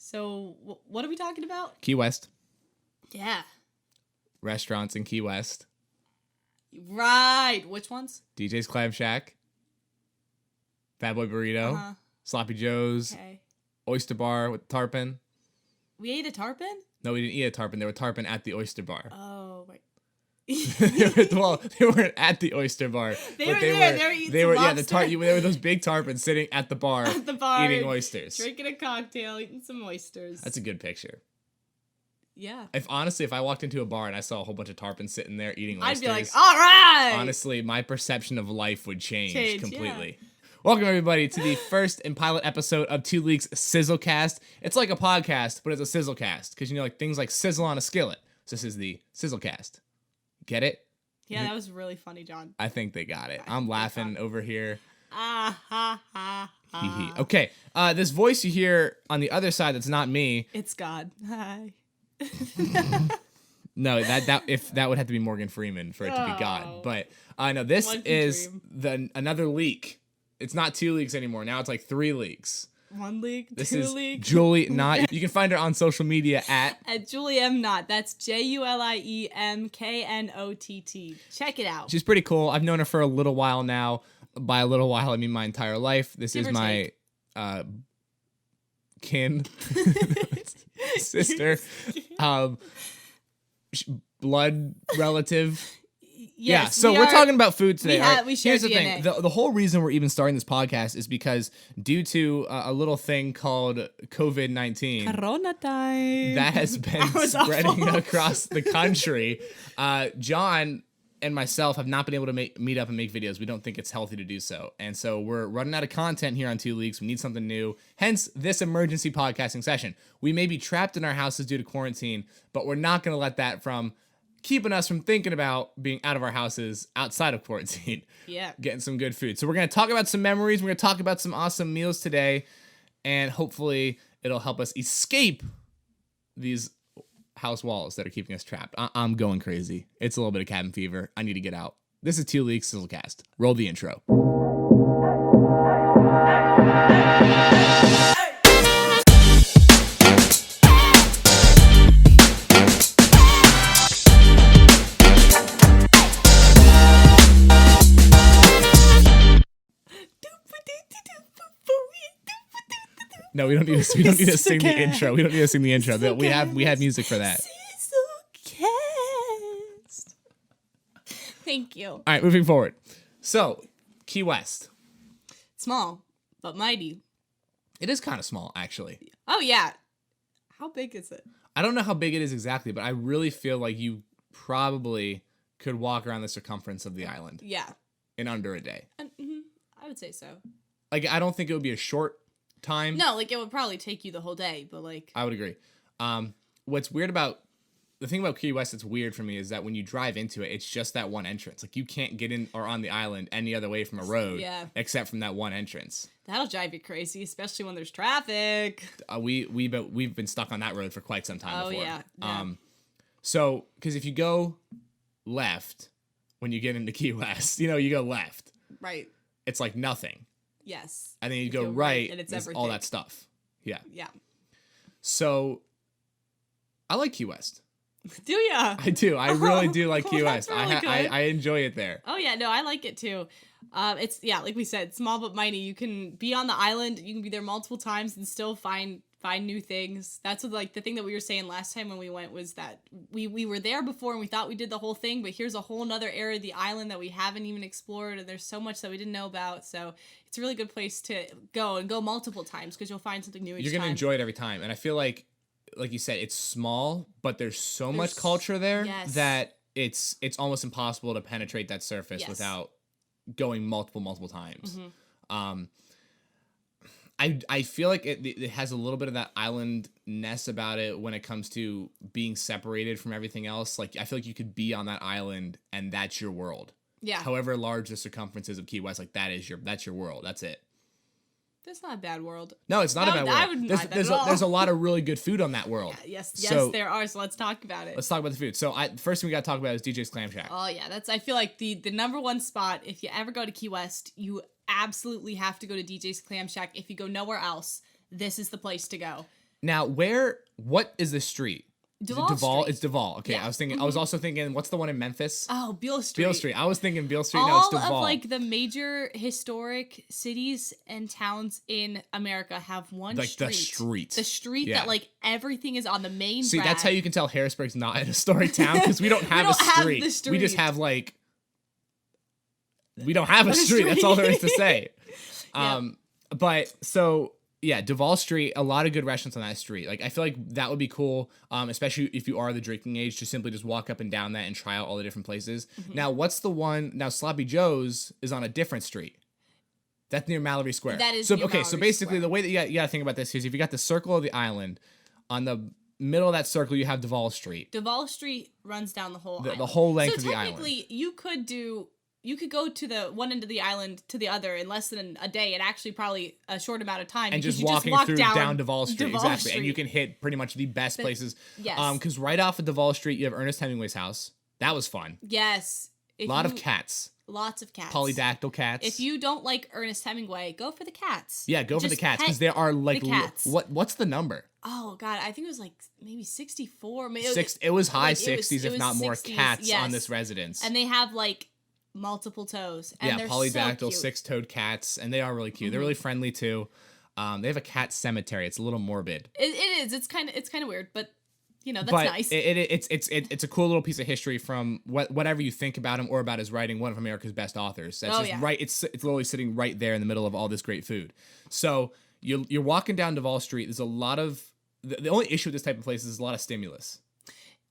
So, what are we talking about? Key West. Yeah. Restaurants in Key West. Right. Which ones? DJ's Clam Shack. Bad Boy Burrito. Sloppy Joe's. Okay. Oyster Bar with tarpon. We ate a tarpon? No, we didn't eat a tarpon. There were tarpon at the Oyster Bar. Oh, right. They weren't at the Oyster Bar. They were there. They were eating some lobster. There were those big tarpons sitting at the bar, eating oysters. Drinking a cocktail, eating some oysters. That's a good picture. Yeah. If I walked into a bar and I saw a whole bunch of tarpons sitting there eating oysters, I'd be like, all right! Honestly, my perception of life would change completely. Yeah. Welcome, everybody, to the first and pilot episode of 2 Leagues Sizzlecast. It's like a podcast, but it's a Sizzlecast, because, like, things like sizzle on a skillet. So this is the Sizzlecast. Get it? Yeah, that was really funny, John. I think they got it. I'm laughing over here. Ha. Okay, this voice you hear on the other side that's not me. It's God. Hi. No, that would have to be Morgan Freeman for it to be God. But no, this is another leak. It's not 2 leagues anymore. Now it's like 3 leagues. 1 league, this 2 is league. Julie Knott. You can find her on social media at Julie M. Knott. That's JuliemKnott. Check it out. She's pretty cool. I've known her for a little while now. By a little while, I mean my entire life. This is my kin sister, blood relative. Yes, so we're talking about food today. Here's the thing. The whole reason we're even starting this podcast is because due to a little thing called COVID-19, Corona time, that has been spreading across the country. John and myself have not been able to meet up and make videos. We don't think it's healthy to do so. And so we're running out of content here on 2 Leagues. We need something new. Hence, this emergency podcasting session. We may be trapped in our houses due to quarantine, but we're not going to let that from keeping us from thinking about being out of our houses outside of quarantine. Yeah. Getting some good food. So we're going to talk about some memories. We're going to talk about some awesome meals today. And hopefully it'll help us escape these house walls that are keeping us trapped. I'm going crazy. It's a little bit of cabin fever. I need to get out. This is 2 Leagues Sizzlecast. Roll the intro. No, we don't need to. We don't need to sing the intro. We don't need to sing the intro. We have music for that. Sizzlecast. Thank you. All right, moving forward. So, Key West. Small, but mighty. It is kind of small, actually. Oh yeah. How big is it? I don't know how big it is exactly, but I really feel like you probably could walk around the circumference of the island. Yeah. In under a day. I would say so. Like, I don't think it would be a short time. No, like it would probably take you the whole day, but like I would agree. What's weird about the thing about Key West that's weird for me is that when you drive into it, it's just that one entrance. Like you can't get in or on the island any other way from a road except from that one entrance. That'll drive you crazy, especially when there's traffic. We've been stuck on that road for quite some time before. Yeah. So because if you go left when you get into Key West, you go left. Right. It's like nothing. Yes. And then you go right, and it's all that stuff. Yeah. Yeah. So, I like Key West. Do ya? I do. I really do like Key West. Really I enjoy it there. Oh yeah, no, I like it too. It's like we said, small but mighty. You can be on the island. You can be there multiple times and still find new things. That's what, like, the thing that we were saying last time when we went was that we were there before and we thought we did the whole thing, but here's a whole nother area of the island that we haven't even explored, and there's so much that we didn't know about. So it's a really good place to go multiple times because you'll find something new each time. You're gonna enjoy it every time, and I feel like you said, it's small, but there's much culture there that it's almost impossible to penetrate that surface without going multiple times. I feel like it has a little bit of that island-ness about it when it comes to being separated from everything else. Like, I feel like you could be on that island and that's your world. Yeah. However large the circumference is of Key West, like that's your world. That's it. That's not a bad world. No, it's not a bad world. I wouldn't mind that at all. There's a lot of really good food on that world. Yeah, yes, there are. So let's talk about it. Let's talk about the food. So first thing we got to talk about is DJ's Clam Shack. Oh yeah, I feel like the number one spot. If you ever go to Key West, you absolutely have to go to DJ's Clam Shack. If you go nowhere else, this is the place to go. Now, what is the street? Duval Duval? Street. It's Duval. Okay, Yeah. I was thinking. I was also thinking, what's the one in Memphis? Oh, Beale Street. Beale Street. I was thinking Beale Street. No, it's All Duval. of like the major historic cities and towns in America have one like street. the street. The street Yeah. that like everything is on the main See, drag. that's how you can tell Harrisburg's not a historic town because we don't have a street. the street. We just have like. We don't have a street. That's all there is to say. But so. Yeah, Duval Street, a lot of good restaurants on that street. Like, I feel like that would be cool, especially if you are the drinking age, to simply just walk up and down that and try out all the different places. Mm-hmm. Now, what's the one? Now, Sloppy Joe's is on a different street. That's near Mallory Square. That is so near okay. Mallory So basically, Square. the way that you got to think about this is if you got the circle of the island, on the middle of that circle you have Duval Street. Duval Street runs down the whole island. The whole length of the So island. technically, you could go to the one end of the island to the other in less than a day, and actually probably a short amount of time. And because just you walking walk through down Duval Street, exactly. Street. And you can hit pretty much the best places. Yes. Because right off of Duval Street, you have Ernest Hemingway's house. That was fun. Yes. A lot of cats. Lots of cats. Polydactyl cats. If you don't like Ernest Hemingway, go for the cats. Yeah, go for the cats because there are like the cats. what's the number? Oh God, I think it was like maybe 64. Maybe It was high like, 60s, if not more, 60s, cats yes. on this residence. And they have like multiple toes. And yeah, they're polydactyl, so cute. six-toed cats, and they are really cute. They're really friendly too. They have a cat cemetery. It's a little morbid. It is. It's kind of weird, but you know that's but nice. It's a cool little piece of history from whatever you think about him or about his writing. One of America's best authors. That's right. It's literally sitting right there in the middle of all this great food. So you're walking down Duval Street. There's a lot of the only issue with this type of place is a lot of stimulus.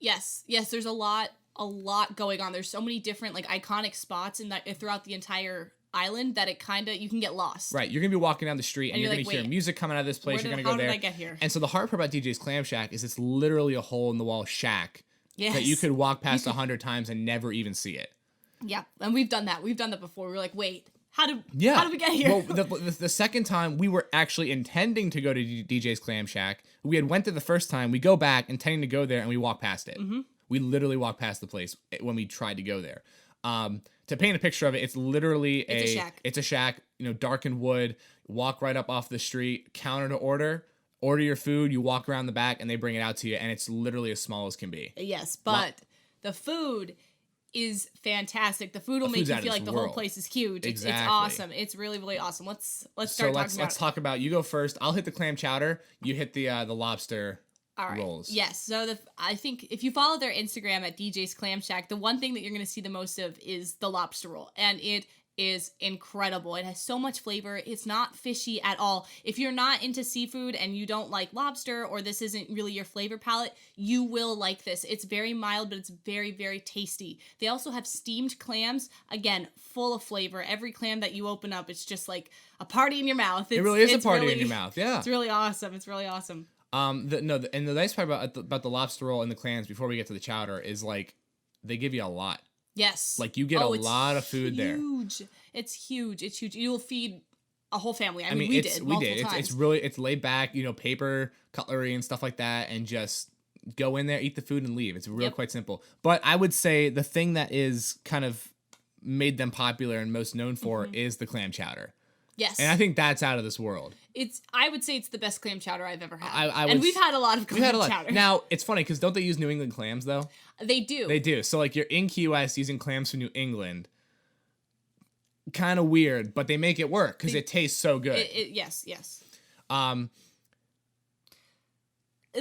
Yes. There's a lot going on. There's so many different like iconic spots in that throughout the entire island that you can get lost. Right, you're gonna be walking down the street and you're gonna like, hear music coming out of this place. You're gonna go there. How did I get here? And so the hard part about DJ's Clam Shack is it's literally a hole in the wall shack that you could walk past 100 times and never even see it. Yeah, and we've done that. We've done that before. We're like, wait, how did we get here? Well, the second time we were actually intending to go to DJ's Clam Shack. We had went there the first time. We go back intending to go there and we walk past it. Mm-hmm. We literally walked past the place when we tried to go there. To paint a picture of it, it's literally a shack. It's a shack, darkened wood. Walk right up off the street, counter to order your food. You walk around the back, and they bring it out to you, and it's literally as small as can be. Yes, but the food is fantastic. The food will make you feel like the whole place is huge. Exactly. It's awesome. It's really, really awesome. Let's start talking about. Let's talk about. You go first. I'll hit the clam chowder. You hit the lobster. All right. Rolls. Yes. So I think if you follow their Instagram at DJ's Clam Shack, the one thing that you're going to see the most of is the lobster roll, and it is incredible. It has so much flavor. It's not fishy at all. If you're not into seafood and you don't like lobster, or this isn't really your flavor palette, you will like this. It's very mild, but it's very, very tasty. They also have steamed clams, again, full of flavor. Every clam that you open up, it's just like a party in your mouth. It really is a party in your mouth. Yeah. It's really awesome. It's really awesome. And the nice part about the lobster roll and the clams before we get to the chowder is like they give you a lot. Yes. Like you get a lot of food there. It's huge. It's huge. You will feed a whole family. I mean, we did. It's laid back, paper, cutlery and stuff like that, and just go in there, eat the food and leave. It's really quite simple. But I would say the thing that is kind of made them popular and most known for is the clam chowder. Yes. And I think that's out of this world. I would say it's the best clam chowder I've ever had. And we've had a lot of clam chowder. Now, it's funny because don't they use New England clams though? They do. They do. So like you're in Key West using clams from New England. Kind of weird, but they make it work because it tastes so good. Yes.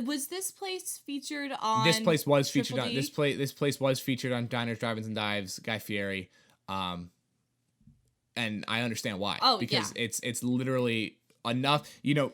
Was this place featured on? This place was featured Triple on D? this place was featured on Diners, Drive-ins, and Dives. Guy Fieri, and I understand why. Oh, because it's literally enough.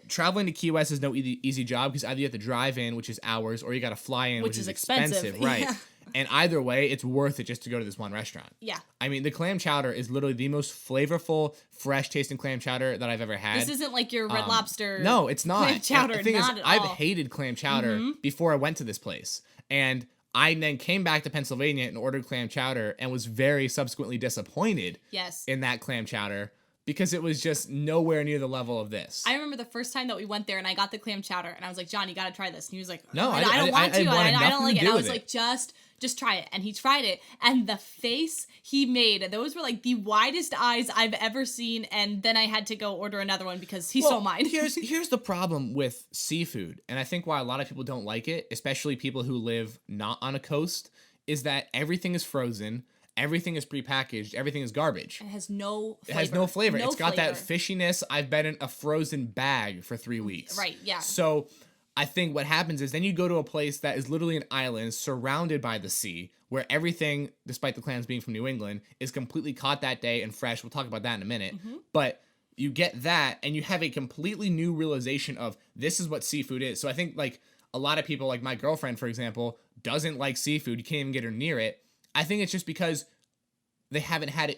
Traveling to Key West is no easy job because either you have to drive in, which is hours, or you got to fly in, which is expensive, right? Yeah. And either way, it's worth it just to go to this one restaurant. Yeah. I mean, the clam chowder is literally the most flavorful, fresh tasting clam chowder that I've ever had. This isn't like your Red Lobster. No, it's not. Clam chowder, the thing not is, at I've all. hated clam chowder before I went to this place. And I then came back to Pennsylvania and ordered clam chowder and was very subsequently disappointed Yes. in that clam chowder. because it was just nowhere near the level of this. I remember the first time that we went there and I got the clam chowder and I was like, John, you got to try this. And he was like, No, I don't want to. I don't like it. And I was it. like, just try it. And he tried it. And the face he made, those were like the widest eyes I've ever seen. And then I had to go order another one because he stole mine. Here's the problem with seafood. And I think why a lot of people don't like it, especially people who live not on a coast, is that everything is frozen. Everything is prepackaged. Everything is garbage. It has no flavor. It has no flavor. It's got that fishiness. I've been in a frozen bag for 3 weeks. Right, yeah. So I think what happens is then you go to a place that is literally an island surrounded by the sea where everything, despite the clams being from New England, is completely caught that day and fresh. We'll talk about that in a minute. Mm-hmm. But you get that and you have a completely new realization of this is what seafood is. So I think like a lot of people, like my girlfriend, for example, doesn't like seafood. You can't even get her near it. I think it's just because they haven't had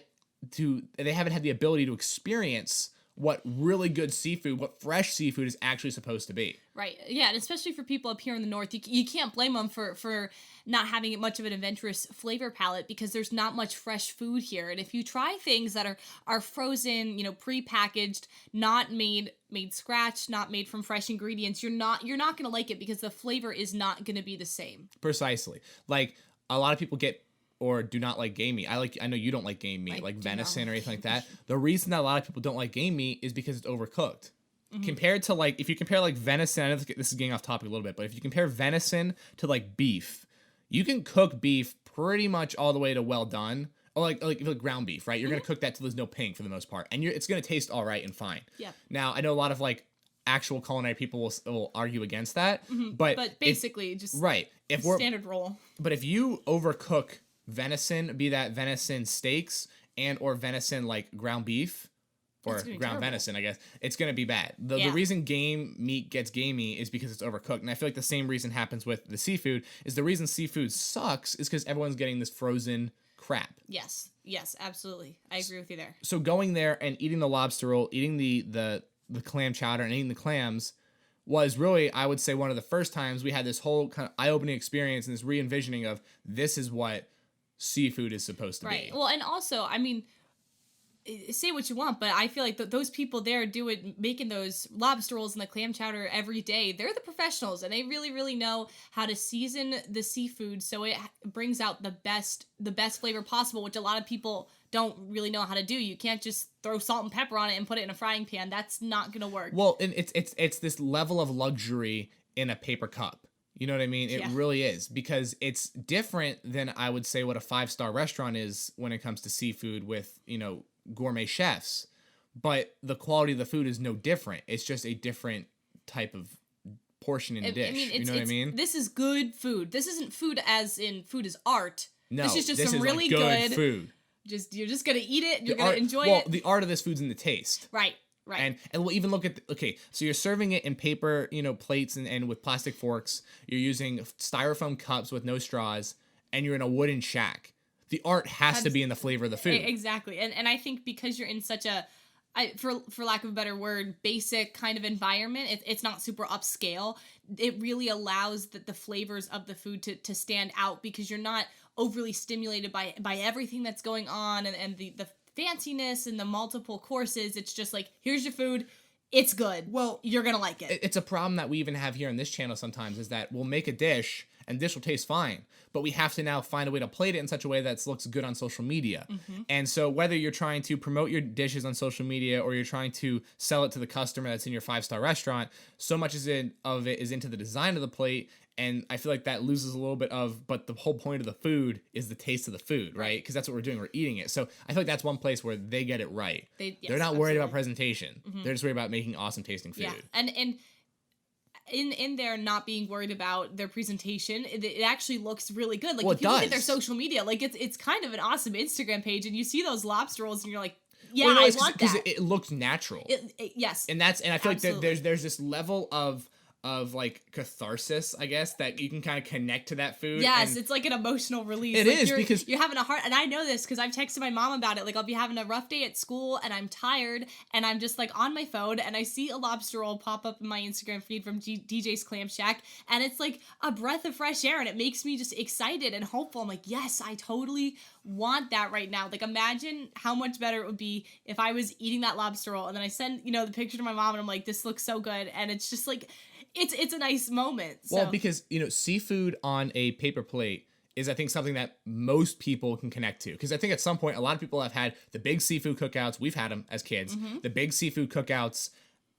the ability to experience what really good seafood, what fresh seafood is actually supposed to be. Right. Yeah, and especially for people up here in the north, you can't blame them for not having much of an adventurous flavor palette because there's not much fresh food here. And if you try things that are frozen, pre-packaged, not made scratch, not made from fresh ingredients, you're not going to like it because the flavor is not going to be the same. Precisely. Like a lot of people get or do not like game meat. I know you don't like game meat, like venison or anything like that. The reason that a lot of people don't like game meat is because it's overcooked. Mm-hmm. Compared to like, if you compare like venison, I know this is getting off topic a little bit, but if you compare venison to like beef, you can cook beef pretty much all the way to well done. Or like ground beef, right? You're going to cook that till there's no pink for the most part. And it's going to taste all right and fine. Yeah. Now, I know a lot of like actual culinary people will argue against that. Mm-hmm. But basically just right. If we're standard rule. But if you overcook venison, be that venison steaks and or venison like ground beef or ground venison, I guess, it's going to be bad. The reason game meat gets gamey is because it's overcooked. And I feel like the same reason happens with the seafood is the reason seafood sucks is because everyone's getting this frozen crap. Yes, absolutely. I agree with you there. So going there and eating the lobster roll, eating the clam chowder and eating the clams was really, I would say, one of the first times we had this whole kind of eye-opening experience and this re-envisioning of this is what seafood is supposed to be. Right. Well, and also, I mean, say what you want, but I feel like those people there making those lobster rolls and the clam chowder every day, they're the professionals and they really, really know how to season the seafood so it brings out the best flavor possible, which a lot of people don't really know how to do. You can't just throw salt and pepper on it and put it in a frying pan. That's not going to work. Well, and it's this level of luxury in a paper cup. You know what I mean? It really is, because it's different than, I would say, what a 5-star restaurant is when it comes to seafood with, gourmet chefs. But the quality of the food is no different. It's just a different type of portion in a dish. You know what I mean? This is good food. This isn't food as in food is art. No, this is just some really like good food. You're just going to eat it. You're going to enjoy it. Well, the art of this food's in the taste. Right. Right. And we'll even look at, so you're serving it in paper, plates and with plastic forks. You're using styrofoam cups with no straws, and you're in a wooden shack. The art has to be in the flavor of the food. Exactly. And I think because you're in such a, for lack of a better word, basic kind of environment, it's not super upscale. It really allows the flavors of the food to stand out because you're not overly stimulated by everything that's going on and the fanciness and the multiple courses. It's just like, here's your food, it's good, well, you're gonna like it. It's a problem that we even have here on this channel sometimes, is that we'll make a dish and dish will taste fine, but we have to now find a way to plate it in such a way that looks good on social media. Mm-hmm. And so whether you're trying to promote your dishes on social media or you're trying to sell it to the customer that's in your 5-star restaurant, so much of it is into the design of the plate. And I feel like that loses a little bit but the whole point of the food is the taste of the food, right? Because that's what we're doing, we're eating it. So I feel like that's one place where they get it right. They're not worried about presentation. Mm-hmm. They're just worried about making awesome tasting food. Yeah, and in there not being worried about their presentation, it actually looks really good. Like, if you look at their social media, like it's kind of an awesome Instagram page, and you see those lobster rolls and you're like, yeah, I want that. Because it looks natural. Yes. And I feel like there's this level of of like catharsis, I guess, that you can kind of connect to that food. Yes, and it's like an emotional release. It like is, because you're having a hard, and I know this because I've texted my mom about it. Like I'll be having a rough day at school and I'm tired and I'm just like on my phone and I see a lobster roll pop up in my Instagram feed from DJ's Clam Shack, and it's like a breath of fresh air and it makes me just excited and hopeful. I'm like, yes, I totally want that right now. Like imagine how much better it would be if I was eating that lobster roll and then I send, the picture to my mom and I'm like, this looks so good, and it's just like it's a nice moment. So. Well, because seafood on a paper plate is, I think, something that most people can connect to. Because I think at some point a lot of people have had the big seafood cookouts. We've had them as kids. Mm-hmm. The big seafood cookouts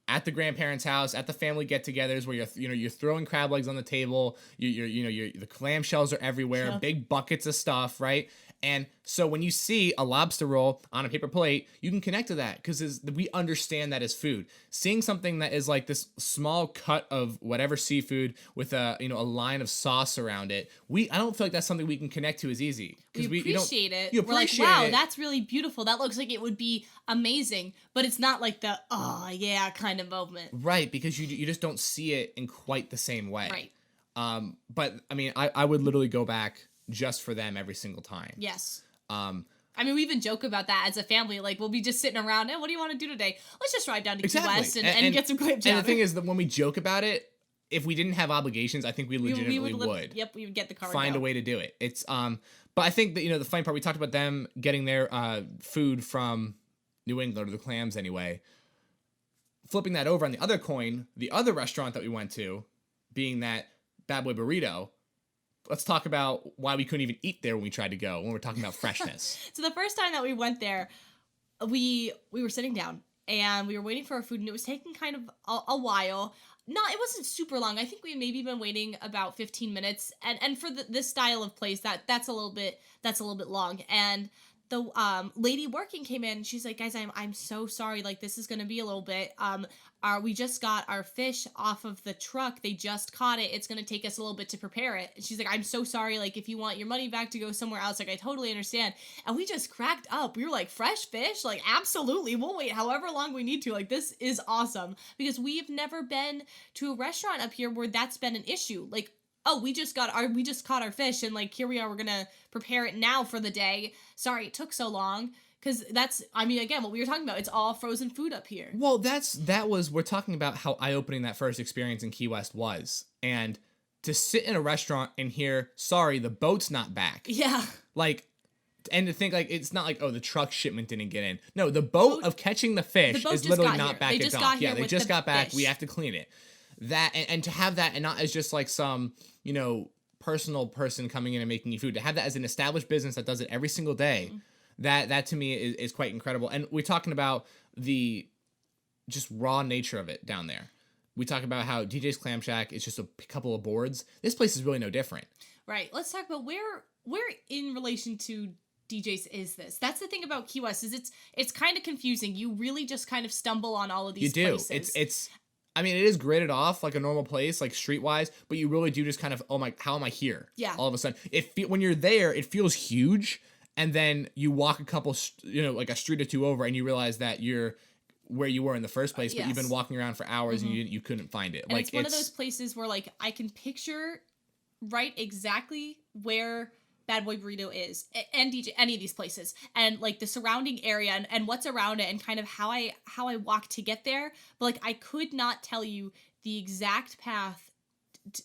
at the grandparents' house, at the family get-togethers, where you're throwing crab legs on the table. The clam shells are everywhere. Yep. Big buckets of stuff, right? And so when you see a lobster roll on a paper plate, you can connect to that because we understand that as food. Seeing something that is like this small cut of whatever seafood with a line of sauce around it, I don't feel like that's something we can connect to as easy. We appreciate it. You We're like, appreciate wow, it. that's really beautiful. That looks like it would be amazing, but it's not like the oh yeah kind of moment. Right, because you just don't see it in quite the same way. Right. But I mean, I would literally go back just for them every single time. Yes. I mean, we even joke about that as a family. Like, we'll be just sitting around, what do you want to do today? Let's just drive down to Key West and get some clam chowder. And the thing is that when we joke about it, if we didn't have obligations, I think we legitimately would. Yep, we would get the car. Find a way to do it. It's but I think that the funny part, we talked about them getting their food from New England, or the clams anyway. Flipping that over on the other coin, the other restaurant that we went to, being that Bad Boy Burrito. Let's talk about why we couldn't even eat there when we tried to go, when we're talking about freshness. So the first time that we went there, we were sitting down and we were waiting for our food, and it was taking kind of a while. It wasn't super long. I think we had maybe been waiting about 15 minutes. And for this style of place, that's a little bit long. And the lady working came in. She's like, guys, I'm so sorry. Like, this is gonna be a little bit. We just got our fish off of the truck. They just caught it. It's gonna take us a little bit to prepare it. And she's like, I'm so sorry. Like, if you want your money back to go somewhere else, like, I totally understand. And we just cracked up. We were like, fresh fish? Like, absolutely. We'll wait however long we need to. Like, this is awesome. Because we've never been to a restaurant up here where that's been an issue. Like, oh, we just caught our fish, and like, here we are, we're gonna prepare it now for the day. Sorry it took so long. Because again, what we were talking about, it's all frozen food up here. Well, we're talking about how eye-opening that first experience in Key West was. And to sit in a restaurant and hear, sorry, the boat's not back. Yeah. Like, and to think, like, it's not like, oh, the truck shipment didn't get in. No, the boat of catching the fish is literally not back at dock. Yeah, they just got back. We have to clean it. That, and to have that, and not as just like some, personal person coming in and making you food, to have that as an established business that does it every single day. Mm-hmm. That to me is quite incredible. And we're talking about the just raw nature of it down there. We talk about how DJ's Clam Shack is just a couple of boards. This place is really no different. Right. Let's talk about where in relation to DJ's is this. That's the thing about Key West, is it's kind of confusing. You really just kind of stumble on all of these places. It's I mean, it is gridded off like a normal place, like streetwise, but you really do just kind of, how am I here? Yeah. All of a sudden, when you're there, it feels huge. And then you walk a couple, like a street or two over, and you realize that you're where you were in the first place, but you've been walking around for hours and you couldn't find it. And like, it's one of those places where, like, I can picture exactly where Bad Boy Burrito is, and DJ, any of these places, and like the surrounding area and what's around it, and kind of how I walk to get there. But like, I could not tell you the exact path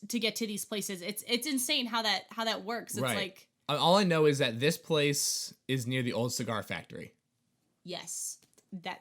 to get to these places. It's insane how that works. It's like. All I know is that this place is near the old cigar factory. Yes. That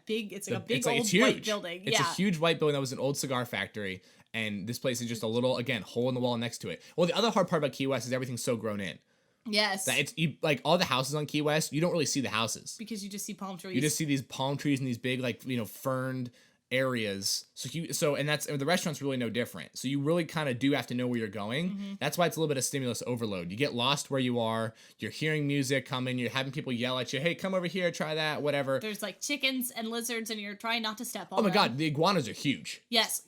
big, it's like a big old white building. It's a huge white building that was an old cigar factory, and this place is just a little, again, hole in the wall next to it. Well, the other hard part about Key West is everything's so grown in. Yes. That like all the houses on Key West, you don't really see the houses. Because you just see palm trees. You just see these palm trees and these big, like, ferned areas. And the restaurant's really no different. So you really kind of do have to know where you're going. Mm-hmm. That's why it's a little bit of stimulus overload. You get lost where you are. You're hearing music coming. You're having people yell at you, hey, come over here, try that, whatever. There's like chickens and lizards, and you're trying not to step on them. Oh my God, the iguanas are huge. Yes,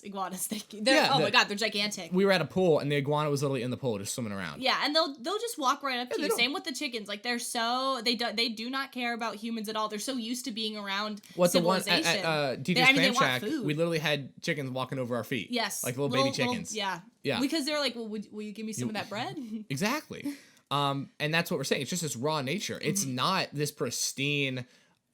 iguanas. Thank you. My God, they're gigantic. We were at a pool, and the iguana was literally in the pool just swimming around. Yeah, and they'll just walk right up to you. Same with the chickens. Like, they do not care about humans at all. They're so used to being around civilization. The one at DJ's I mean, Clam they want Shack, food. we literally had chickens walking over our feet. Yes. Like little baby chickens. Yeah. Because they were like, well, will you give me some of that bread? Exactly. And that's what we're saying. It's just this raw nature. It's not this pristine,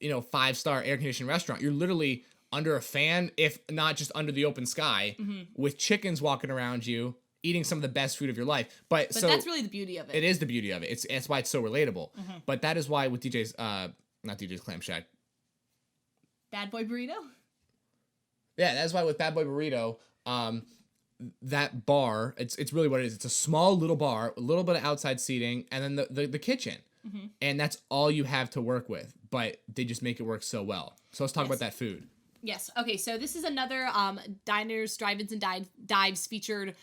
5-star air-conditioned restaurant. You're literally under a fan, if not just under the open sky, with chickens walking around you, eating some of the best food of your life. But so that's really the beauty of it. It is the beauty of it. That's why it's so relatable. But that is why with DJ's, not DJ's Clam Shack. Bad Boy Burrito? Yeah, that's why with Bad Boy Burrito, that bar, it's really what it is. It's a small little bar, a little bit of outside seating, and then the kitchen. And that's all you have to work with. But they just make it work so well. So let's talk about that food. Yes. Okay, so this is another Diners, Drive-Ins, and Dives featured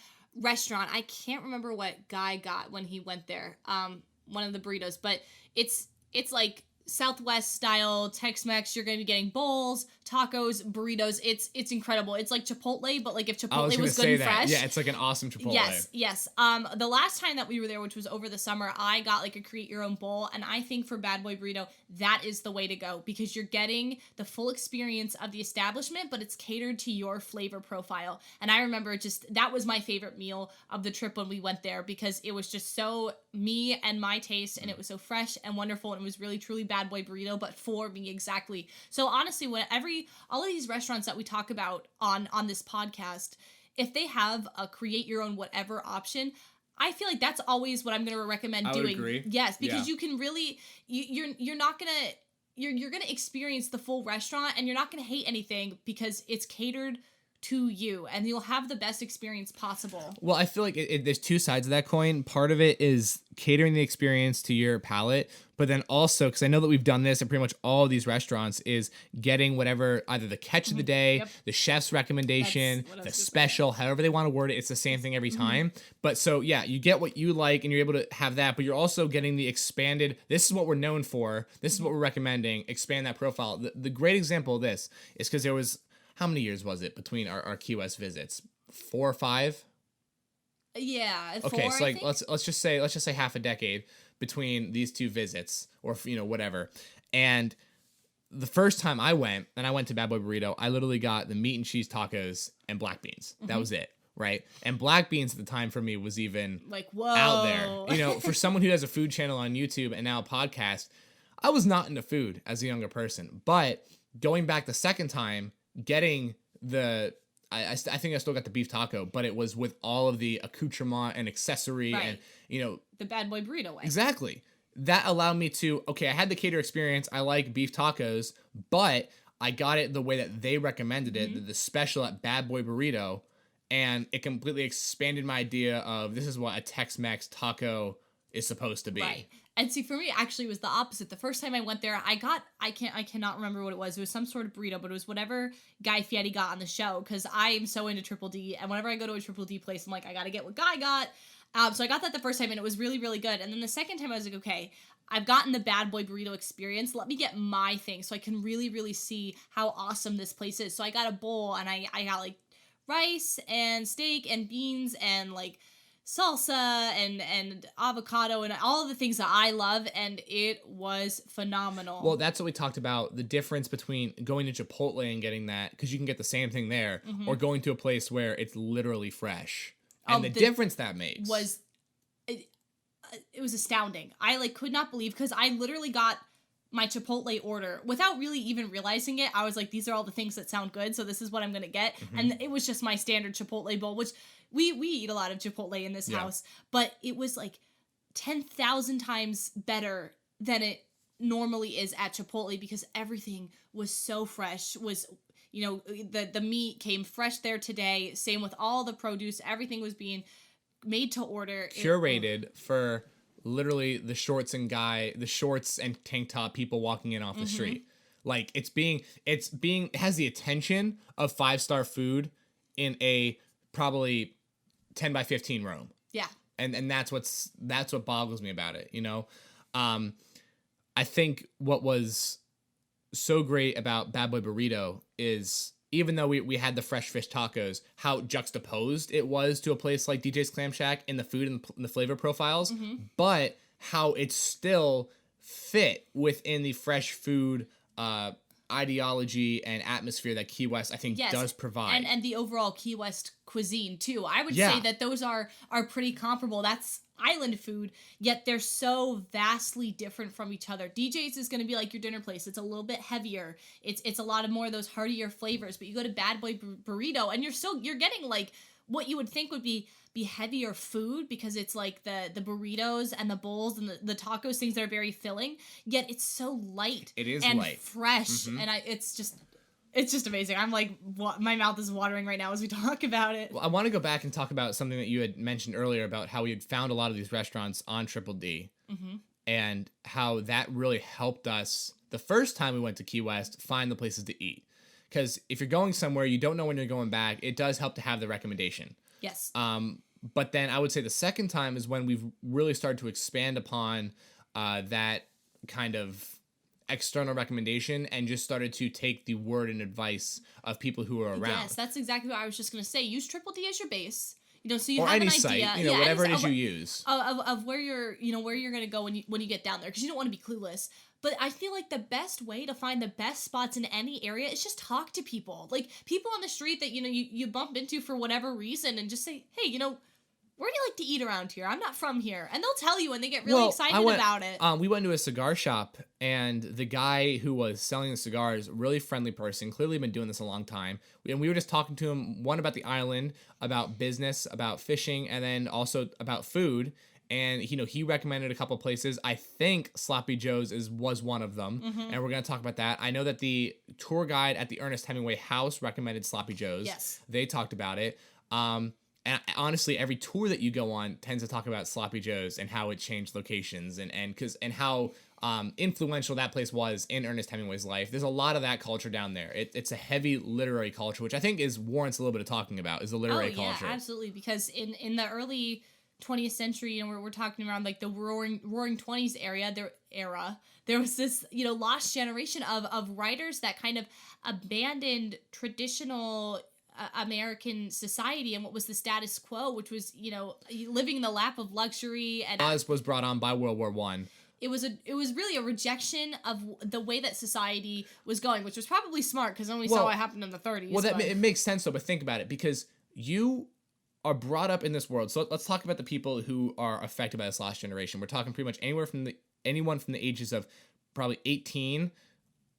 restaurant. I can't remember what Guy got when he went there. One of the burritos, but it's like Southwest style Tex-Mex. You're going to be getting bowls, tacos, burritos. It's incredible. It's like Chipotle, but like if Chipotle was good and fresh. Yeah, it's like an awesome Chipotle. Yes. The last time that we were there, which was over the summer, I got like a create your own bowl, and I think for Bad Boy Burrito, that is the way to go because you're getting the full experience of the establishment, but it's catered to your flavor profile. And I remember that was my favorite meal of the trip when we went there because it was just so me and my taste, and it was so fresh and wonderful, and it was really truly Bad Boy Burrito, but for me exactly. So honestly, all of these restaurants that we talk about on this podcast, if they have a create your own whatever option, I feel like that's always what I'm going to recommend doing. I would agree. Yes, because you can really you're not going to you're going to experience the full restaurant, and you're not going to hate anything because it's catered to you, and you'll have the best experience possible. Well, I feel like there's two sides of that coin. Part of it is catering the experience to your palate, but then also, because I know that we've done this at pretty much all of these restaurants, is getting whatever, either the catch of the day, the chef's recommendation, the special, however they want to word it. It's the same thing every time. But so, yeah, you get what you like, and you're able to have that, but you're also getting the expanded, this is what we're known for, this is what we're recommending, expand that profile. The great example of this is because there was, how many years was it between our Key West visits? 4 or 5? Yeah. Okay, 4, so like let's just say half a decade between these two visits, or whatever. And the first time I went to Bad Boy Burrito, I literally got the meat and cheese tacos and black beans. That was it, right? And black beans at the time for me was even like, whoa, out there. For someone who has a food channel on YouTube and now a podcast, I was not into food as a younger person. But going back the second time, getting I think I still got the beef taco, but it was with all of the accoutrement and accessory and, the Bad Boy Burrito way. Exactly. That allowed me to, I had the cater experience. I like beef tacos, but I got it the way that they recommended it, the special at Bad Boy Burrito, and it completely expanded my idea of this is what a Tex-Mex taco is supposed to be. Right. And see, for me, actually, it was the opposite. The first time I went there, I cannot remember what it was. It was some sort of burrito, but it was whatever Guy Fieri got on the show, because I am so into Triple D, and whenever I go to a Triple D place, I'm like, I gotta get what Guy got. So I got that the first time, and it was really, really good. And then the second time, I was like, okay, I've gotten the Bad Boy Burrito experience. Let me get my thing, so I can really, really see how awesome this place is. So I got a bowl, and I got, like, rice and steak and beans and, like, salsa and avocado and all of the things that I love, and it was phenomenal. Well, that's what we talked about, the difference between going to Chipotle and getting that, because you can get the same thing there, or going to a place where it's literally fresh. And the difference that makes was it was astounding. I could not believe, because I literally got my Chipotle order without really even realizing it. I was like, these are all the things that sound good, so this is what I'm gonna get. And it was just my standard Chipotle bowl, which we eat a lot of Chipotle in this house, but it was like 10,000 times better than it normally is at Chipotle, because everything was so fresh. The meat came fresh there today. Same with all the produce. Everything was being made to order. Curated for literally the shorts and tank top people walking in off the street. Like it has the attention of 5-star food in a probably 10 by 15 room. Yeah. And that's what boggles me about it. I think what was so great about Bad Boy Burrito is, even though we had the fresh fish tacos, how juxtaposed it was to a place like DJ's Clam Shack in the food and the flavor profiles, but how it still fit within the fresh food absolutely. ideology and atmosphere that Key West, I think, does provide. And the overall Key West cuisine, too. I would Yeah. say that those are pretty comparable. That's island food, yet they're so vastly different from each other. DJ's is going to be like your dinner place. It's a little bit heavier. It's a lot of more of those heartier flavors. But you go to Bad Boy Burrito, and you're getting like what you would think would be heavier food, because it's like the burritos and the bowls and the tacos, things that are very filling, yet it's so light. It is and light. Fresh. And it's just amazing. I'm like, my mouth is watering right now as we talk about it. Well, I want to go back and talk about something that you had mentioned earlier about how we had found a lot of these restaurants on Triple D, and how that really helped us the first time we went to Key West find the places to eat. Because if you're going somewhere, you don't know when you're going back, it does help to have the recommendation. Yes. But then I would say the second time is when we've really started to expand upon that kind of external recommendation and just started to take the word and advice of people who are around. Yes, that's exactly what I was just going to say. Use Triple D as your base. So you or have any an site, idea, whatever it is you use of where you're going to go when you get down there, because you don't want to be clueless. But I feel like the best way to find the best spots in any area is just talk to people, like people on the street that you bump into for whatever reason, and just say, hey, where do you like to eat around here? I'm not from here. And they'll tell you, and they get really excited about it. We went to a cigar shop, and the guy who was selling the cigars, really friendly person, clearly been doing this a long time. And we were just talking to him, one about the island, about business, about fishing, and then also about food. And, he recommended a couple places. I think Sloppy Joe's was one of them. And we're going to talk about that. I know that the tour guide at the Ernest Hemingway house recommended Sloppy Joe's. Yes. They talked about it. And honestly, every tour that you go on tends to talk about Sloppy Joe's and how it changed locations and how influential that place was in Ernest Hemingway's life. There's a lot of that culture down there. It's a heavy literary culture, which I think warrants a little bit of talking about, is the literary culture. Yeah, absolutely. Because in the early 20th century, we're talking around like the roaring 20s there was this lost generation of writers that kind of abandoned traditional American society and what was the status quo, which was living in the lap of luxury. And Oz was brought on by World War I. It was really a rejection of the way that society was going, which was probably smart, because then we saw what happened in the 30s. Well, it makes sense though, but think about it, because you are brought up in this world. So let's talk about the people who are affected by this last generation. We're talking pretty much anyone from the ages of probably 18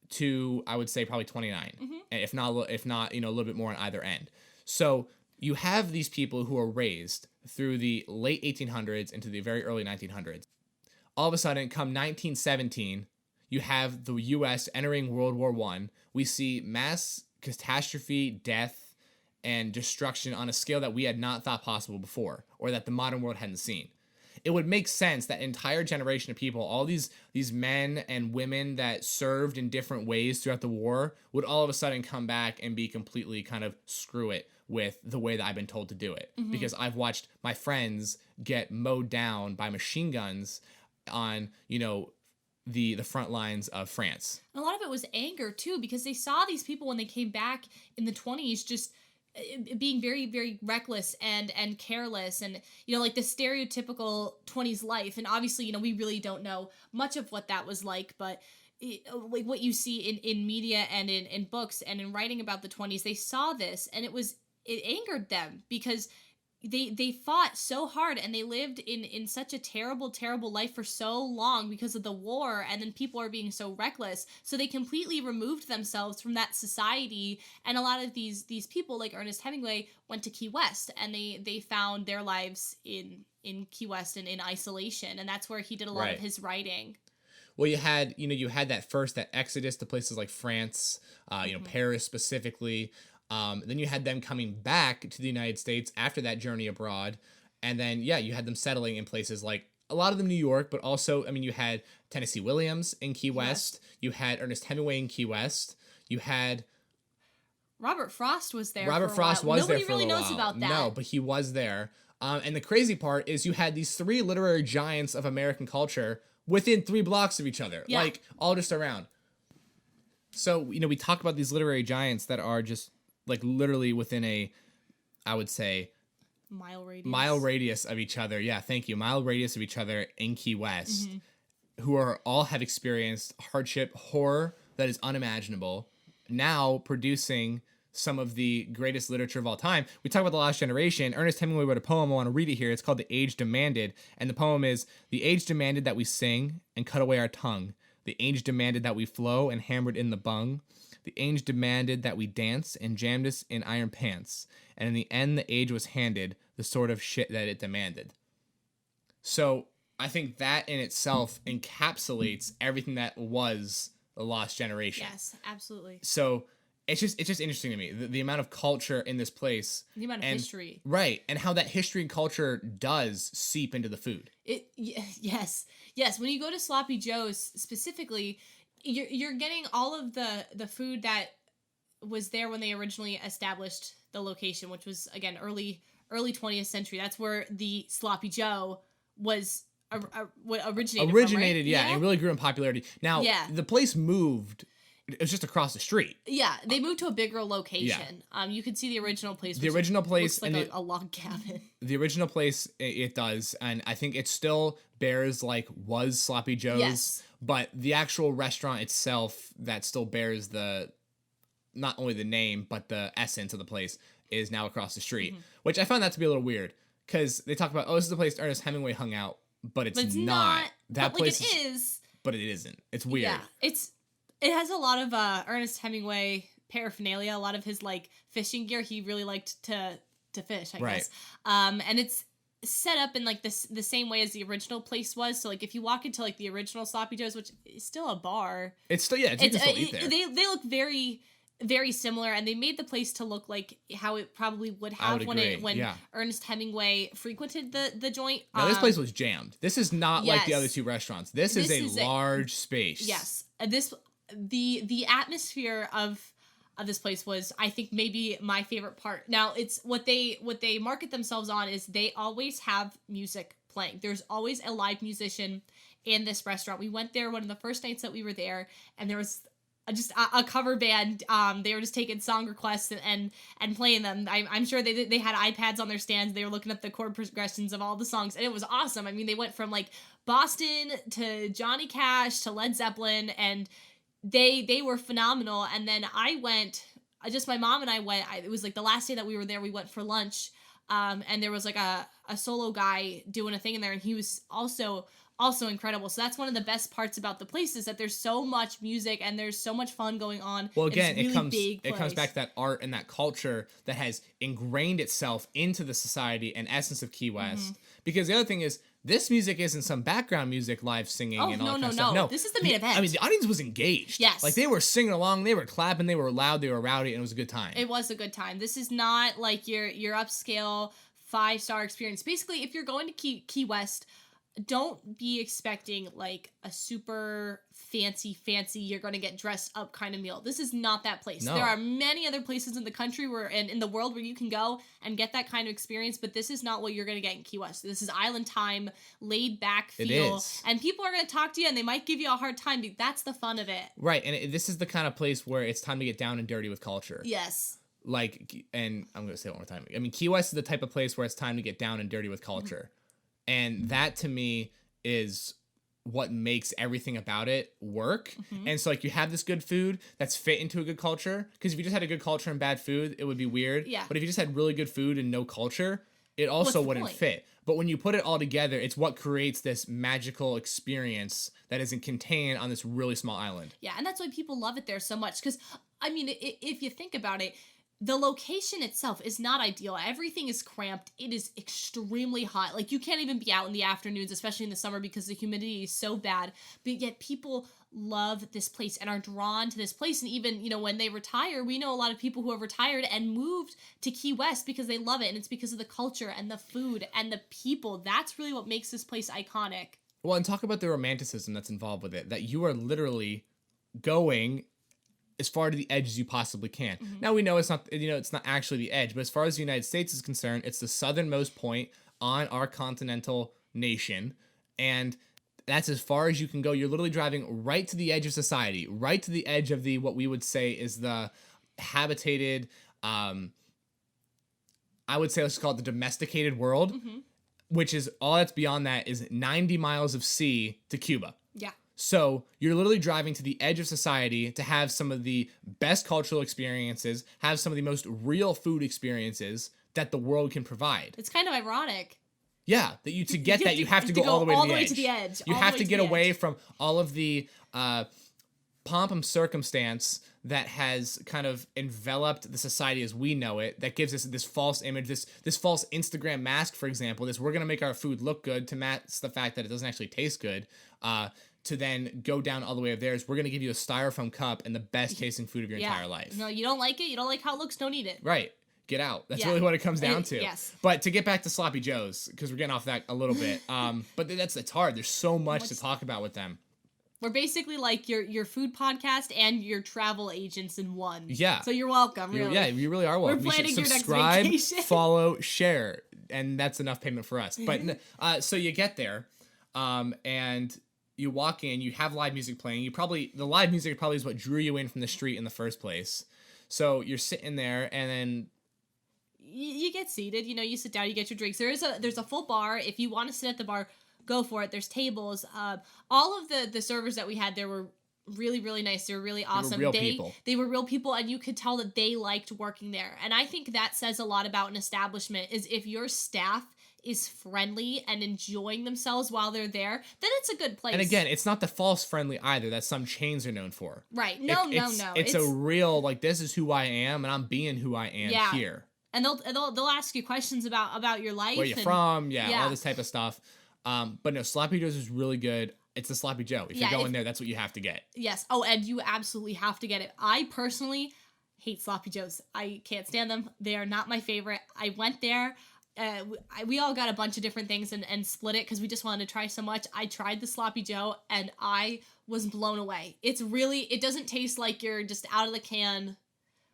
to, I would say, probably 29, if not a little bit more on either end. So you have these people who are raised through the late 1800s into the very early 1900s. All of a sudden, come 1917, you have the U.S. entering World War I. We see mass catastrophe, death, and destruction on a scale that we had not thought possible before, or that the modern world hadn't seen. It would make sense that entire generation of people, all these men and women that served in different ways throughout the war, would all of a sudden come back and be completely kind of screw it with the way that I've been told to do it. Because I've watched my friends get mowed down by machine guns on, the front lines of France. And a lot of it was anger too, because they saw these people when they came back in the 20s just being very, very reckless and careless, and like the stereotypical 20s life. And obviously, we really don't know much of what that was like, but like what you see in media and in books and in writing about the 20s, they saw this, and it angered them, because they fought so hard, and they lived in such a terrible life for so long because of the war, and then people are being so reckless, so they completely removed themselves from that society. And a lot of these people, like Ernest Hemingway, went to Key West, and they found their lives in Key West and in isolation, and that's where he did a lot of his writing. Well, you had that exodus to places like France, Paris specifically. Then you had them coming back to the United States after that journey abroad. And then, you had them settling in places like, a lot of them New York, but also, you had Tennessee Williams in Key West. You had Ernest Hemingway in Key West. You had... Robert Frost was there Robert Frost was there for a Nobody really while. knows about that. No, but he was there. And the crazy part is you had these three literary giants of American culture within 3 blocks of each other. Yeah. Like, all just around. So, we talk about these literary giants that are just... like literally within I would say, mile radius of each other. Yeah, thank you. Mile radius of each other in Key West, who all have experienced hardship, horror, that is unimaginable, now producing some of the greatest literature of all time. We talk about The Lost Generation. Ernest Hemingway wrote a poem. I want to read it here. It's called The Age Demanded. And the poem is, "The age demanded that we sing and cut away our tongue. The age demanded that we flow and hammered in the bung. The age demanded that we dance and jammed us in iron pants. And in the end, the age was handed the sort of shit that it demanded." So I think that in itself encapsulates everything that was The Lost Generation. Yes, absolutely. So it's just interesting to me, the amount of culture in this place. The amount of history. Right, and how that history and culture does seep into the food. Yes. When you go to Sloppy Joe's specifically, you're getting all of the food that was there when they originally established the location, which was, again, early 20th century. That's where the Sloppy Joe was originated from, right? Yeah, and it really grew in popularity. Now, the place moved. It was just across the street. Yeah, they moved to a bigger location. You could see the original place. The original place, looks like a log cabin. The original place, it does, and I think it still bears was Sloppy Joe's. Yes. But the actual restaurant itself, that still bears not only the name but the essence of the place, is now across the street. Which I found that to be a little weird, because they talk about, this is the place Ernest Hemingway hung out, but it's not. That place is. But it isn't. It's weird. Yeah, it has a lot of Ernest Hemingway paraphernalia, a lot of his fishing gear. He really liked to fish, I guess. And it's set up in the same way as the original place was. So if you walk into the original Sloppy Joe's, which is still a bar, it's still you can still eat there. They look very, very similar, and they made the place to look like how it probably would have when Ernest Hemingway frequented the joint. Now this place was jammed. This is not like the other two restaurants. This is a large space. Yes, the atmosphere of this place was, I think, maybe my favorite part. Now, it's what they market themselves on is they always have music playing. There's always a live musician in this restaurant. We went there one of the first nights that we were there, and there was just a cover band. They were just taking song requests and playing them. I'm sure they had iPads on their stands. They were looking up the chord progressions of all the songs, and it was awesome. I mean, they went from Boston to Johnny Cash to Led Zeppelin, and they were phenomenal. And then I went, just my mom and I went. It was the last day that we were there. We went for lunch, and there was a solo guy doing a thing in there, and he was also incredible. So that's one of the best parts about the place, is that there's so much music and there's so much fun going on. Well, again, it comes back to that art and that culture that has ingrained itself into the society and essence of Key West. Because the other thing is, this music isn't some background music, live singing and all that kind of stuff. No, this is the main event. I mean, the audience was engaged. Yes. They were singing along, they were clapping, they were loud, they were rowdy, and it was a good time. It was a good time. This is not your upscale 5-star experience. Basically, if you're going to Key West, don't be expecting a super fancy you're going to get dressed up kind of meal. This is not that place. No. There are many other places in the country and in the world where you can go and get that kind of experience, but this is not what you're going to get in Key West. This is island time, laid back feel. It is. And people are going to talk to you and they might give you a hard time, but that's the fun of it. Right, and this is the kind of place where it's time to get down and dirty with culture. Yes. And I'm going to say it one more time. I mean, Key West is the type of place where it's time to get down and dirty with culture. And that, to me, is what makes everything about it work. And so you have this good food that's fit into a good culture, because if you just had a good culture and bad food, it would be weird. Yeah. But if you just had really good food and no culture, it also wouldn't fit. But when you put it all together, it's what creates this magical experience that isn't contained on this really small island. Yeah, and that's why people love it there so much, because I mean, if you think about it, the location itself is not ideal. Everything is cramped. It is extremely hot. You can't even be out in the afternoons, especially in the summer, because the humidity is so bad. But yet people love this place and are drawn to this place. And even, when they retire, we know a lot of people who have retired and moved to Key West because they love it. And it's because of the culture and the food and the people. That's really what makes this place iconic. Well, and talk about the romanticism that's involved with it, that you are literally going as far to the edge as you possibly can. Now we know it's not actually the edge, but as far as the United States is concerned, it's the southernmost point on our continental nation, and that's as far as you can go. You're literally driving right to the edge of society, right to the edge of what we would say is the habitated, I would say, let's call it the domesticated world, which is all that's beyond that is 90 miles of sea to Cuba. Yeah. So you're literally driving to the edge of society to have some of the best cultural experiences, have some of the most real food experiences that the world can provide. It's kind of ironic. Yeah, that you have to go all the way to the edge. You have to get away from all of the pomp and circumstance that has kind of enveloped the society as we know it, that gives us this false image, this false Instagram mask, for example, we're going to make our food look good to match the fact that it doesn't actually taste good, to then go down all the way of theirs. We're going to give you a styrofoam cup and the best tasting food of your entire life. No, you don't like it? You don't like how it looks? Don't eat it. Right. Get out. That's really what it comes down to. Yes. But to get back to Sloppy Joe's, because we're getting off that a little bit, but it's hard. There's so much to talk about with them. We're basically like your food podcast and your travel agents in one. Yeah. So you're welcome, really. Yeah, you really are welcome. We're planning your next subscribe, vacation. follow, share, and that's enough payment for us. But so you get there, and you walk in, you have live music playing. The live music probably is what drew you in from the street in the first place. So you're sitting there, and then you get seated. You sit down, you get your drinks. There's a full bar. If you want to sit at the bar, go for it. There's tables. All of the servers that we had there were really, really nice. They were really awesome. They were real people. They were real people, and you could tell that they liked working there. And I think that says a lot about an establishment, is if your staff is friendly and enjoying themselves while they're there, then it's a good place. And again, it's not the false friendly either that some chains are known for. Right. No. It's a real, this is who I am, and I'm being who I am here. And they'll ask you questions about your life. Where you're from, all this type of stuff. But no, Sloppy Joe's is really good. It's the Sloppy Joe. If you're going there, that's what you have to get. Yes. Oh, and you absolutely have to get it. I personally hate Sloppy Joe's. I can't stand them. They are not my favorite. I went there. We all got a bunch of different things and split it because we just wanted to try so much. I tried the Sloppy Joe and I was blown away. It doesn't taste like you're just out of the can.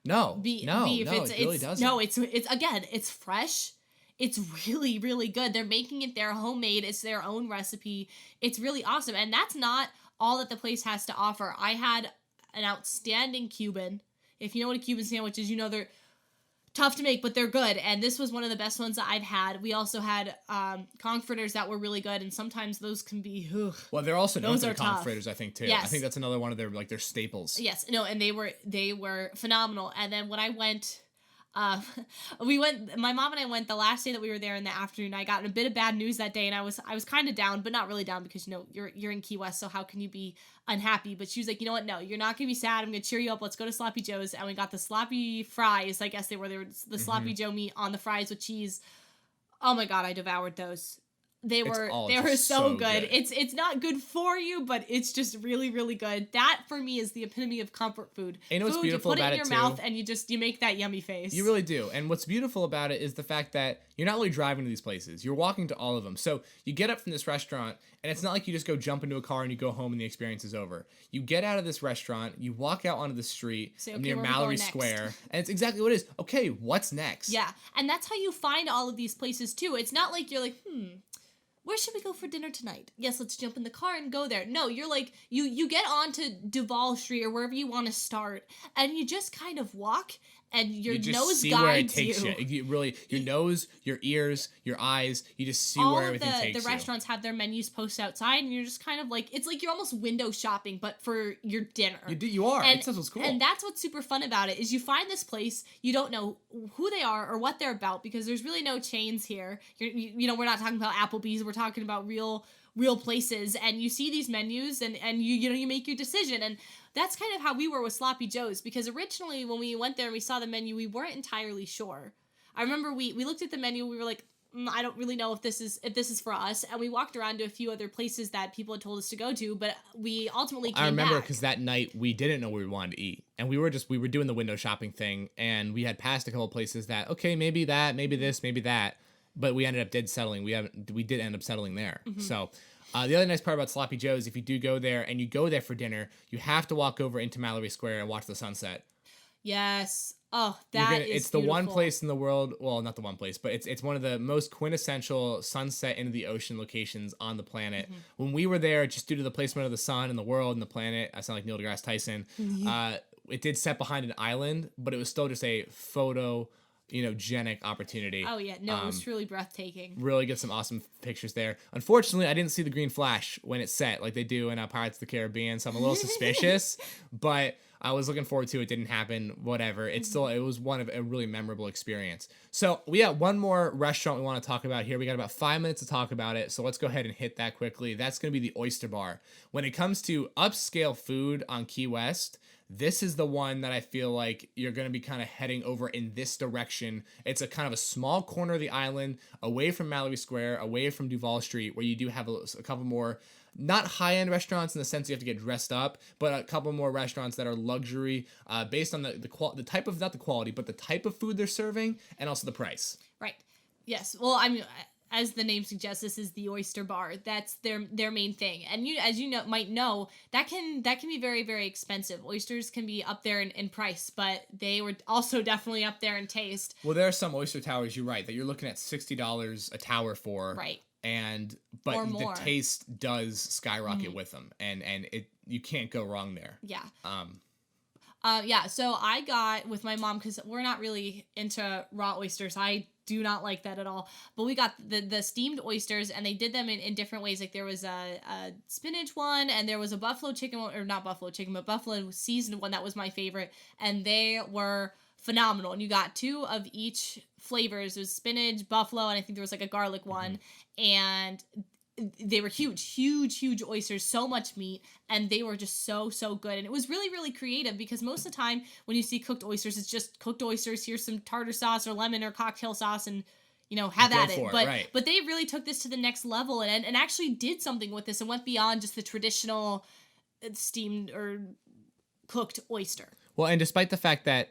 No, beef. It really doesn't. No, it's fresh. It's really, really good. They're making it their homemade. It's their own recipe. It's really awesome. And that's not all that the place has to offer. I had an outstanding Cuban. If you know what a Cuban sandwich is, they're tough to make, but they're good. And this was one of the best ones that I've had. We also had conch fritters that were really good. And sometimes those can be, well, they're also known for the conch fritters, I think, too. Yes. I think that's another one of their staples. Yes. No, and they were phenomenal. And then when I went... my mom and I went the last day that we were there in the afternoon. I got a bit of bad news that day, and I was kind of down, but not really down because you're in Key West, so how can you be unhappy? But she was like, you know what? No, you're not gonna be sad. I'm gonna cheer you up. Let's go to Sloppy Joe's, and we got the sloppy fries. I guess they were the Sloppy Joe meat on the fries with cheese. Oh my god, I devoured those. They were so good. It's not good for you, but it's just really, really good. That for me is the epitome of comfort food. And you know what's beautiful about it, you put it in your mouth and you make that yummy face. You really do. And what's beautiful about it is the fact that you're not really driving to these places. You're walking to all of them. So you get up from this restaurant, and it's not like you just go jump into a car and you go home and the experience is over. You get out of this restaurant, you walk out onto the street near Mallory Square, and it's exactly what it is. Okay, what's next? Yeah, and that's how you find all of these places too. It's not like you're like, where should we go for dinner tonight? Yes, let's jump in the car and go there. No, you're like, you get onto Duval Street or wherever you want to start, and you just kind of walk, and your nose guides you. You really, your nose, your ears, your eyes, you just see where everything takes you. All of the restaurants have their menus posted outside, and you're just kind of like, it's like you're almost window shopping, but for your dinner. You are. That's what's cool. And that's what's super fun about it, is you find this place, you don't know who they are or what they're about, because there's really no chains here. We're not talking about Applebee's, we're talking about real places, and you see these menus and you make your decision. And that's kind of how we were with Sloppy Joe's, because originally when we went there and we saw the menu, we weren't entirely sure. I remember we looked at the menu, we were like, I don't really know if this is for us, and we walked around to a few other places that people had told us to go to, but we ultimately came back. I remember because that night we didn't know where we wanted to eat, and we were doing the window shopping thing, and we had passed a couple places that, okay, maybe that, maybe this, maybe that, but we ended up settling. We did end up settling there. Mm-hmm. So the other nice part about Sloppy Joe's, if you do go there and you go there for dinner, you have to walk over into Mallory Square and watch the sunset. Yes. Oh, it's the beautiful. one place in the world, well, not the one place, but it's one of the most quintessential sunset into the ocean locations on the planet. Mm-hmm. When we were there, just due to the placement of the sun and the world and the planet, I sound like Neil deGrasse Tyson, it did set behind an island, but it was still just a photo genic opportunity. Oh yeah, no, it was truly breathtaking. Really get some awesome pictures there. Unfortunately, I didn't see the green flash when it set like they do in Pirates of the Caribbean, so I'm a little suspicious, but I was looking forward to it. Didn't happen, whatever. It was one of a really memorable experience. So we have one more restaurant we want to talk about here. We got about 5 minutes to talk about it, so let's go ahead and hit that quickly. That's going to be the Oyster Bar. When it comes to upscale food on Key West, this is the one that I feel like you're going to be kind of heading over in this direction. It's a kind of a small corner of the island, away from Mallory Square, away from Duval Street, where you do have a couple more, not high-end restaurants in the sense you have to get dressed up, but a couple more restaurants that are luxury based on the type of, not the quality, but the type of food they're serving and also the price. Right. Yes. Well, I mean, as the name suggests, this is the Oyster Bar. That's their main thing. And as you might know, that can be very, very expensive. Oysters can be up there in price, but they were also definitely up there in taste. Well, there are some oyster towers, you're right, that you're looking at $60 a tower for. Right. But the taste does skyrocket with them, and you can't go wrong there. Yeah. So I got with my mom, because we're not really into raw oysters. I do not like that at all. But we got the steamed oysters, and they did them in different ways. Like there was a spinach one, and there was a buffalo chicken one, or not buffalo chicken, but buffalo seasoned one that was my favorite. And they were phenomenal. And you got 2 of each flavors. It was spinach, buffalo, and I think there was like a garlic one. And they were huge oysters, so much meat, and they were just so good. And it was really, really creative, because most of the time when you see cooked oysters, it's just cooked oysters, here's some tartar sauce or lemon or cocktail sauce, and have at it. But they really took this to the next level and actually did something with this and went beyond just the traditional steamed or cooked oyster. Well, and despite the fact that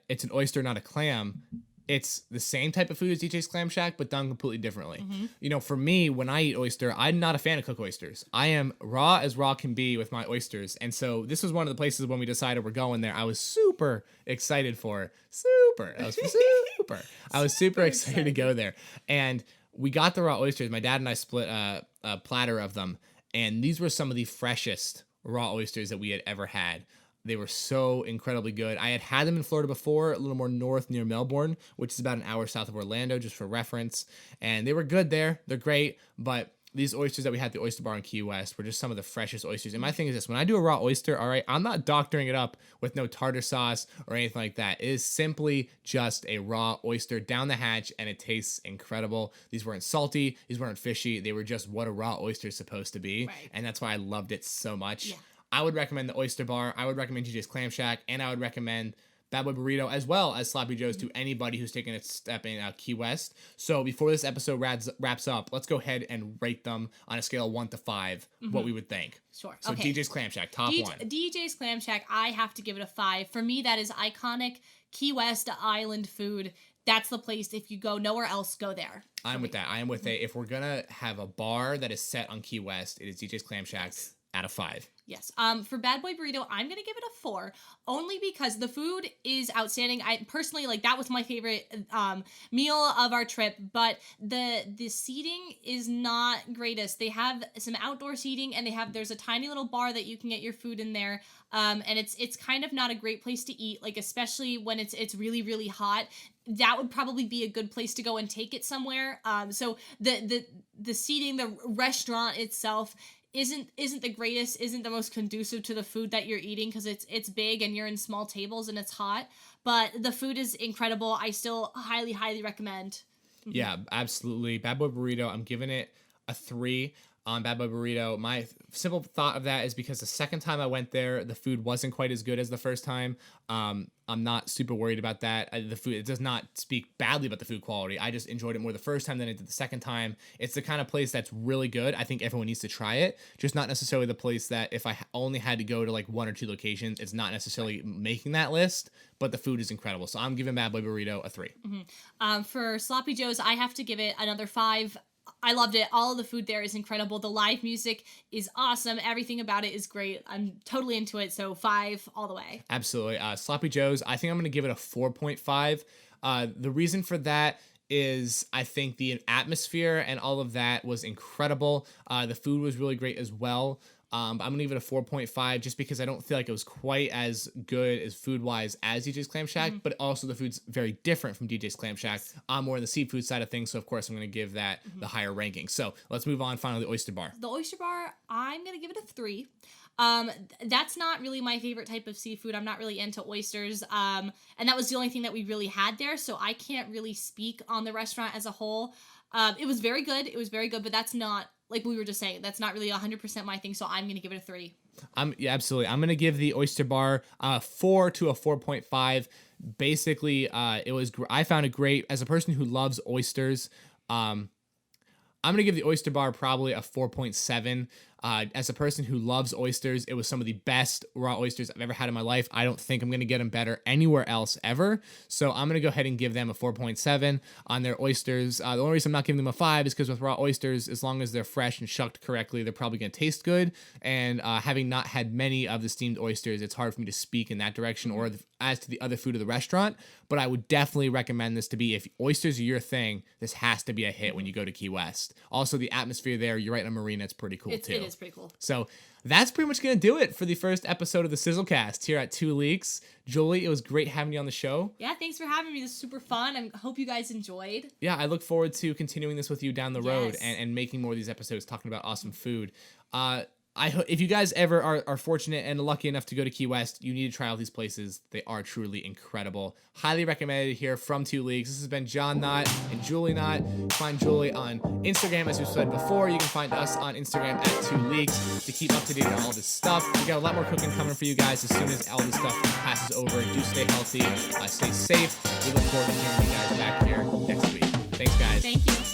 it's an oyster, not a clam, it's the same type of food as DJ's Clam Shack, but done completely differently. For me, when I eat oyster, I'm not a fan of cooked oysters. I am raw as raw can be with my oysters. And so this was one of the places when we decided we're going there, I was super excited for. I was super excited to go there. And we got the raw oysters. My dad and I split a platter of them. And these were some of the freshest raw oysters that we had ever had. They were so incredibly good. I had them in Florida before, a little more north near Melbourne, which is about an hour south of Orlando, just for reference. And they were good there. They're great. But these oysters that we had at the Oyster Bar in Key West were just some of the freshest oysters. And my thing is this, when I do a raw oyster, all right, I'm not doctoring it up with no tartar sauce or anything like that. It is simply just a raw oyster down the hatch, and it tastes incredible. These weren't salty. These weren't fishy. They were just what a raw oyster is supposed to be. Right. And that's why I loved it so much. Yeah. I would recommend the Oyster Bar. I would recommend DJ's Clam Shack, and I would recommend Bad Boy Burrito as well as Sloppy Joe's to anybody who's taking a step in Key West. So before this episode wraps up, let's go ahead and rate them on a scale of 1 to 5, what we would think. Sure. So okay. DJ's Clam Shack, top 1. DJ's Clam Shack, I have to give it a 5. For me, that is iconic Key West island food. That's the place. If you go nowhere else, go there. I'm with that. I am with it. If we're going to have a bar that is set on Key West, it is DJ's Clam Shack out of 5. Yes. For Bad Boy Burrito, I'm going to give it a 4, only because the food is outstanding. I personally, that was my favorite meal of our trip, but the seating is not greatest. They have some outdoor seating, and there's a tiny little bar that you can get your food in there. And it's kind of not a great place to eat, especially when it's really, really hot. That would probably be a good place to go and take it somewhere. So the seating, the restaurant itself isn't the greatest, isn't the most conducive to the food that you're eating, because it's big and you're in small tables and it's hot, but the food is incredible. I still highly recommend. Yeah, absolutely. Bad Boy Burrito, I'm giving it a 3 on Bad Boy Burrito. My simple thought of that is because the second time I went there, the food wasn't quite as good as the first time. I'm not super worried about that. The food, it does not speak badly about the food quality. I just enjoyed it more the first time than I did the second time. It's the kind of place that's really good. I think everyone needs to try it. Just not necessarily the place that if I only had to go to 1 or 2 locations, it's not necessarily making that list, but the food is incredible. So I'm giving Bad Boy Burrito a 3. For Sloppy Joe's, I have to give it another 5. I loved it. All of the food there is incredible. The live music is awesome. Everything about it is great. I'm totally into it. So 5 all the way. Absolutely. Sloppy Joe's, I think I'm going to give it a 4.5. The reason for that is I think the atmosphere and all of that was incredible. The food was really great as well. I'm going to give it a 4.5 just because I don't feel like it was quite as good as food-wise as DJ's Clam Shack, but also the food's very different from DJ's Clam Shack. I'm more on the seafood side of things, so of course I'm going to give that the higher ranking. So let's move on finally to the Oyster Bar. The Oyster Bar, I'm going to give it a 3. That's not really my favorite type of seafood. I'm not really into oysters. And that was the only thing that we really had there, so I can't really speak on the restaurant as a whole. It was very good. But that's not, like we were just saying, that's not really 100% my thing, so I'm going to give it a 3. Yeah, absolutely. I'm going to give the Oyster Bar 4 to a 4.5. Basically, I found it great. As a person who loves oysters, I'm going to give the Oyster Bar probably a 4.7. As a person who loves oysters, it was some of the best raw oysters I've ever had in my life. I don't think I'm going to get them better anywhere else ever. So I'm going to go ahead and give them a 4.7 on their oysters. The only reason I'm not giving them a 5 is because with raw oysters, as long as they're fresh and shucked correctly, they're probably going to taste good. And having not had many of the steamed oysters, it's hard for me to speak in that direction or as to the other food of the restaurant. But I would definitely recommend this to be, if oysters are your thing, this has to be a hit when you go to Key West. Also, the atmosphere there, you're right in a marina, it's pretty cool too. It is pretty cool. So that's pretty much going to do it for the first episode of the Sizzlecast here at 2 Leaks. Julie, it was great having you on the show. Yeah, thanks for having me. This is super fun. I hope you guys enjoyed. Yeah, I look forward to continuing this with you down the road and making more of these episodes talking about awesome food. If you guys ever are fortunate and lucky enough to go to Key West, you need to try out these places. They are truly incredible. Highly recommended here from 2 Leagues. This has been John Knott and Julie Knott. Find Julie on Instagram, as we said before. You can find us on Instagram at 2 Leagues to keep up to date on all this stuff. We got a lot more cooking coming for you guys as soon as all this stuff passes over. Do stay healthy, stay safe. We look forward to hearing you guys back here next week. Thanks, guys. Thank you.